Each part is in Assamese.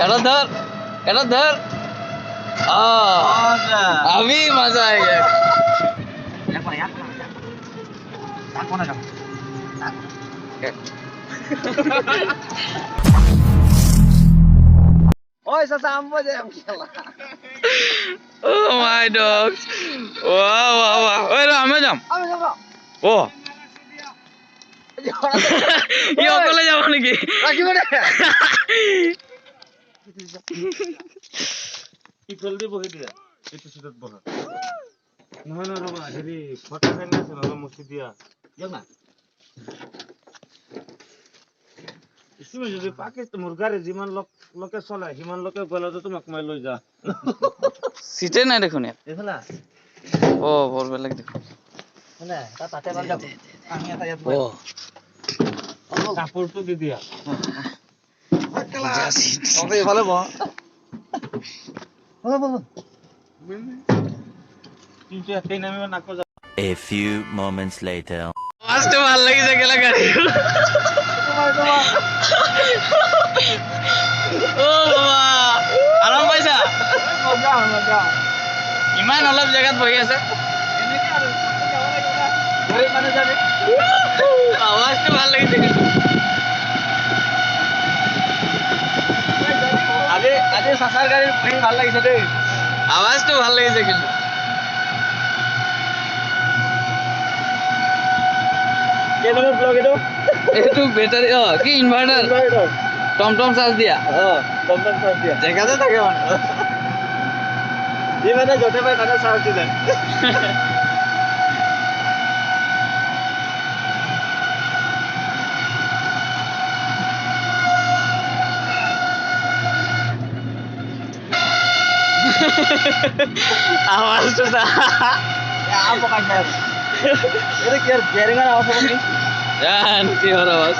এটা ধর अभी मजा आएगा Oi, sasama aja yang gila. Oh my dogs. Wow, wow, wow. Oi, Ram, jam. Oh. Yo kole যাব নাকি? Lagi mana? কি জলদি বহি দিয়া এইটো সিটত বহা নহয় নহয় ৰবা হেৰি ফটো খাই আছে নহলে মুছি দিয়া Jangan না ইসিমে যদি পাকে মোৰ গাড়ী যিমান লোকে চলাই সিমান লোকে গলাতে তোমাক মই লৈ যা সিটে নাই দেখুন ইয়াত Itulah. ও বল বেলেগ দেখুন Mana? Tata bang jam. Ani ata yat. ও কাপড়টো দি দিয়া Oke, ভালো বল। বল বল। কিন্তু একাই নামিব নাকো যা A few moments later. আজকে ভালো লাগিছে গেলা গাড়ি ও বাবা আরাম পাইছা মজা ইমান অলপ জায়গাত বহি আছে এনেকে আৰু যাব লাগিব না ঘৰে মানে যাবে আওয়াজটো ভাল লাগিছে কিন্তু আজি সাসার গাড়ির বহি ভাল লাগিছে দেই আওয়াজটো ভাল লাগিছে কিন্তু কে নম্বর ব্লগ এটো এইটো বেটারি কি ইনভার্টার টমটম চার্জ দিয়া টমটম চার্জ দিয়া জায়গাতে থাকে মানে ই মানে যতে পায় তাতে চার্জ দি যায় আওয়াজটো apa kajar itu kiar jaringan apa ini জান কি হর আওয়াজ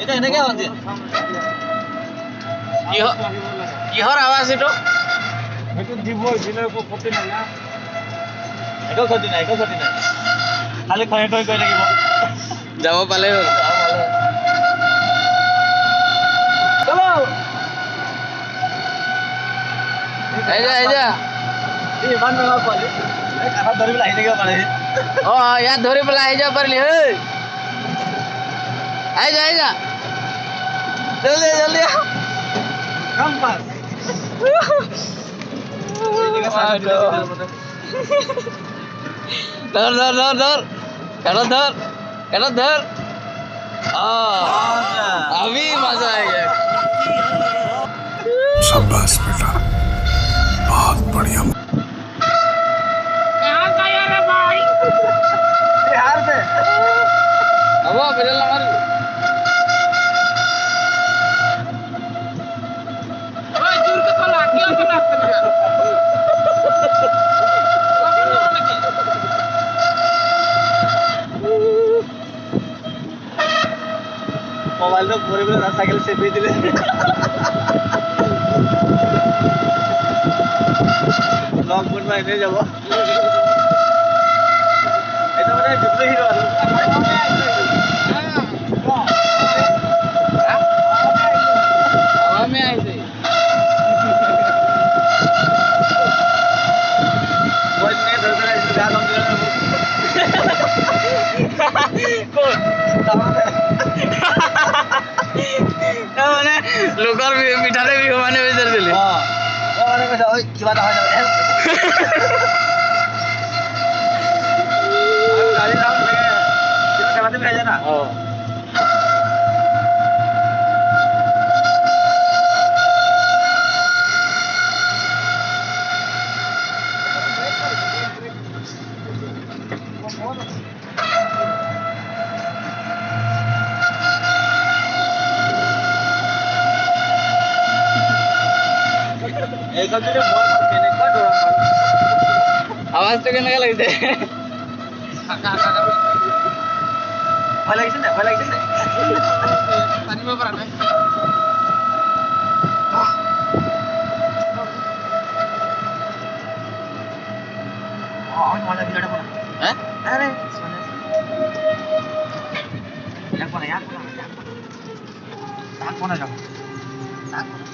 itu enaknya apa sih কিহর আওয়াজ এটো সেইটো দিব দিলে একো ক্ষতি নাই না একো ক্ষতি নাই খালি খয়ে খয়ে গৈ থাকিব যাব পালে হ'ল চলো এই যা এই ইমান ডাঙৰ পোৱালি এই কাঠত ধৰি পেলাই আহি থাকিব পাৰে অ ইয়াত ধৰি পেলাই আহি যাব পাৰিলি হে আহি যা জলদি জলদি কাম পাস ধর এটা ধর अभी मजा आएगा शाबाश बेटा बहुत बढ़िया बिहार से अब बेरल हमारे ओए दूर के तो लागियो के नाचते मोबाइल तो पूरे पूरे साइकिल से बेच दिले লকডাউন में नहीं যাব এটা মানে ডিপ্লে হিরো আর हवा में आई से कोई नहीं धर धर जा लम दिला কোন মানে লোকৰ পিঠাতে বিহু মানে বিচাৰি দিলি মানে কৈছে ঐ কিবা এটা হৈ যাব গাড়ী নাম লাগে কিবা খেলাতে খাই জানা আওয়াজটা কেনেকা লাগিছে ভয় লাগিছে নাই জানিব পৰা নাই আৰে থাকবো না যখন থাকবো না।